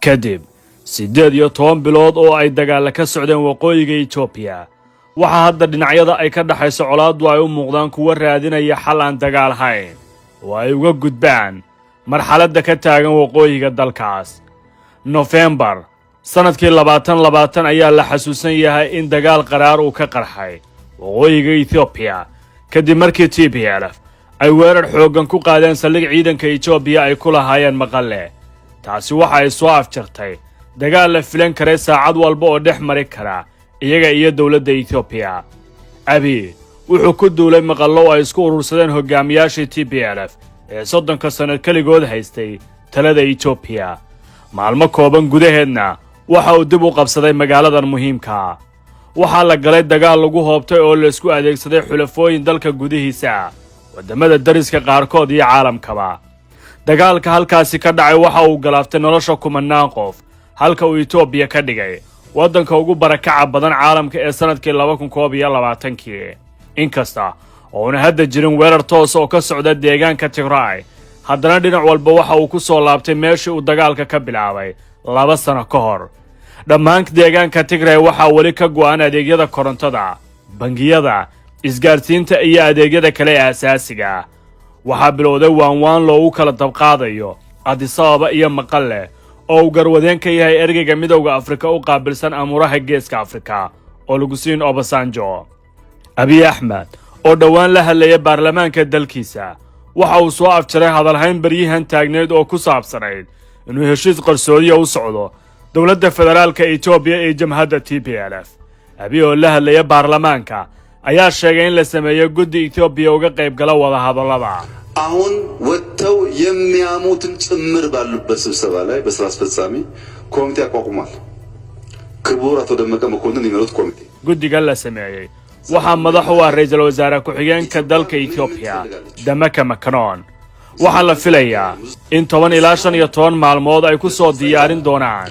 kadib 18 bilood oo ay dagaal ka socdeen waqooyiga Itoobiya waxa hadda dhinacyada ay ka dhaxayso colaadu ay u muuqdaan kuwa raadinaya xal aan dagaal hayn oo ay uga gudbaan marxaladda ka taagan waqooyiga dalkaas. November sanadkii 2020 ayaa la xasuusan yahay in dagaal qaraar uu ka qarxay waqooyiga Itoobiya kadib markii TPLF ay weerar xooggan ku qaadeen saldhig ciidanka Itoobiya ay ku lahaayeen Maqale. taasi waxa ay soo afjartay dagaal la filan karay saacad walba oo dhex mari kara iyaga iyo dawladda Itoobiya. Abiy wuxuu ku duulay Maqallo oo ay isku urursadeen hogaamiyaashii TPLF ee 30 sano kaligood haystay talada Itoobiya. maalmo kooban gudaheedna waxa uu dib u qabsaday magaaladan muhiimka. waxa la galay dagaal lagu hoobtay oo la isku adeegsaday xulafooyin dalka gudihiisa wadamada dariska qaarkood iyo caalamkaba. dagaalka halkaasi ka dhacay waxa uu galaaftay nolosha kumanaan qof halka uu Itoobiya ka dhigay wadanka ugu barakaca badan caalamka ee sanadkii 2021. inkasta oo aan hadda jirin weerar toos oo ka socda deegaanka Tigray, haddana dhinac walba waxa uu ku soo laabtay meeshii uu dagaalka ka bilaabay 2 sano ka hor. dhammaan deegaanka Tigray waxa wali ka go'an adeegyada korontada, bangiyada, isgaarsiinta iyo adeegyada kale ee asaasiga. waxa bilowday waan loogu kala dabqaadayo Addis Ababa iyo Maqale oo uu garwadeen ka yahay ergeyga midowga Afrika u qaabilsan amuraha geeska Afrika Olusegun Obasanjo. Abiy Ahmed oo dhawaan la hadlayay baarlamaanka dalkiisa waxa uu soo afjaray hadalhayn baryahan taagneed oo ku saabsanayd inuu heshiis qarsoodi u socdo dawladda federaalka Itoobiya ee jamhadda TPLF. Abiy oo la hadlayay baarlamaanka ayaa sheegay in la sameeyo guddi Itoobiya uga qayb gala wada hadallada. አሁን ወጥተው የሚያሙትን ጭምር ባሉበት ስብሰባ ላይ በስራ አስፈጻሚ ኮሚቴ አቋቁሟል። ክቡር አቶ ደመቀ መኮንን የሚመሩት ኮሚቴ guddiga la sameeyay waxa madax u ah ra'iisul wasaare ku-xigeenka dalka Itoobiya Dameke Mekonnen. waxa la filayaa in 10 ilaa 15 maalmood ay ku soo diyaarin doonaan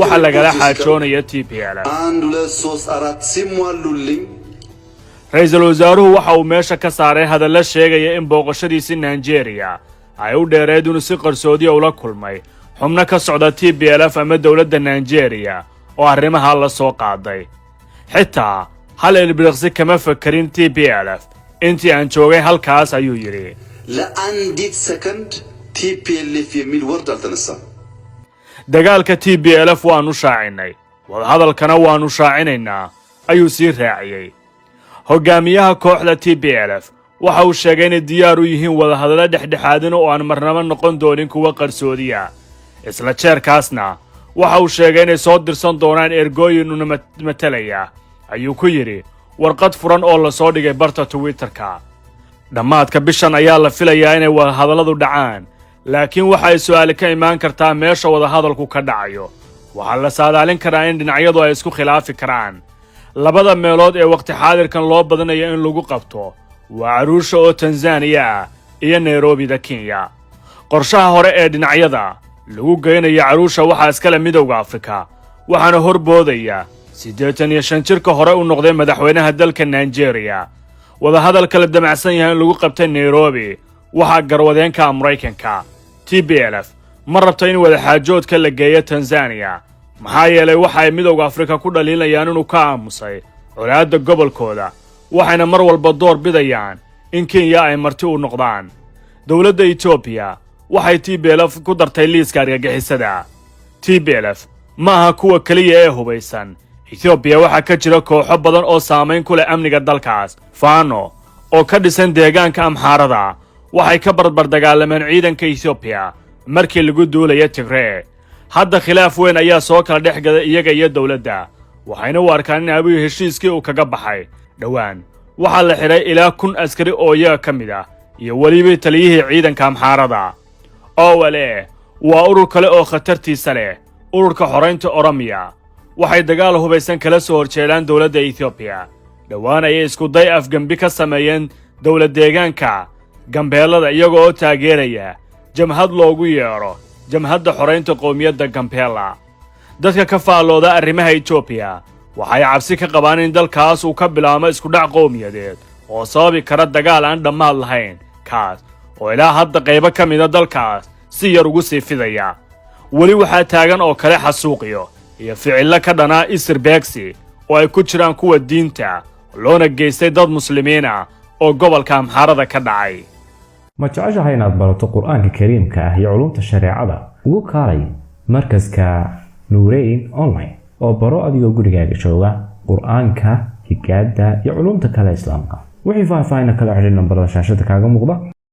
waxa lagala xaajoonayo TPLF. 1 2 3 4 simualuling ra'iisul wasaaruhu waxa uu meesha ka saaray hadallo sheegaya in booqashadiisa Nigeria ay u dheereed inuu si qarsoodi ah ula kulmay xubno ka socda TPLF ama dawladda Nigeria oo arrimaha la soo qaaday. xitaa hal ilbiriqsi kama fakarin TPLF intii aan joogay halkaas ayuu yiri. ለአንዲት ሰከንድ TPLF የሚል ወርድ አልተነሳም። dagaalka TPLF waanu shaacinay wadahadalkana waanu shaacinaynaa ayuu sii raaciyay. hogaamiyaha kooxda TPLF waxa uu sheegay in diyaar u yihiin wadahadalo dhexdhexaadin oo aan marnaba noqon doonin kuwa qarsoodiya. isla jeerkaasna waxa uu sheegay inay soo dirsan doonaan ergooyin una matalaya ayuu ku yiri warqad furan oo la soo dhigay barta Twitterka. dhammaadka bishan ayaa la filayaa inay wadahadaladu dhacaan, laakiin waxa ay su'aal ka imaan kartaa meesha wadahadalku ka dhacayo. waxa la saadaalin karaa in dhinacyadu ay isku khilaafi karaan. labada meelood ee waqti xaadirkan loo badanayo in lagu qabto waa Arusha oo Tanzania iyo Nairobi da Kenya. qorshaha hore ee dhinacyada lagu geynayo Arusha waxa iskala midowga Afrika waxaana horboodaya 85 jirka hore u noqday madaxweynaha dalka Nigeria. wadahadalka la damacsan yahay in lagu qabtay Nairobi waxa garwadeenka Mareykanka. TPLF ma rabto in wada xaajoodka la geeyo Tanzania maxaa yeelay waxa ay midowga Afrika ku dhaliilayaan inuu ka aamusay colaadda gobolkooda, waxayna mar walba door bidayaan in Kenya ay marti u noqdaan. dawladda Itoobiya waxay TPLF ku dartay liiska argagixisada. TPLF ma aha kuwa kaliya ee hubaysan. Itoobiya waxa ka jira kooxo badan oo saameyn ku leh amniga dalkaas. Fano oo ka dhisan deegaanka Amxaarada waxay ka barbar dagaalameen ciidanka Itoobiya markii lagu duulay Tigray. hadda khilaaf weyn ayaa soo kala dhex galay iyaga iyo dawladda, waxayna u arkaan in Abiy heshiiskii uu kaga baxay. dhawaan waxa la xiray ilaa 1000 askari oo iyaga ka mid ah iyo waliba taliyihii ciidanka Amxaarada. wale waa urur kale oo khatartiisa leh, ururka xoreynta Oromiya. waxay dagaal hubaysan kala soo horjeedaan dawladda Itoobiya. dhawaan ayay isku day afgambi ka sameeyeen dawlad deegaanka Gambeelada iyagoo oo taageeraya jamhad loogu yeero jamhadda xoreynta qowmiyadda Gambeela. dadka ka faalooda arrimaha Itoobiya waxay cabsi ka qabaan in dalkaas uu ka bilaabo isku dhac qowmiyadeed oo sababi kara dagaal aan dhammaad lahayn kaas oo ilaa hadda qaybo ka mid ah dalkaas si yar ugu sii fidaya. weli waxaa taagan oo kale xasuuqiyo iyo ficillo ka dhanaa isir beegsi oo ay ku jiraan kuwa diinta loona geystay dad muslimiin ah oo gobolka Amxaarada ka dhacay. ma jeceshahay inaad barato quraanka kariimka ah iyo culumta shareecada ugu kaalay markaska Nuurayn online oo baro adigoo gurigaaga jooga quraanka higaada iyo culumta kale islaamka wixii faahfaahin kala xiriir nambarada shaashada kaaga muuqda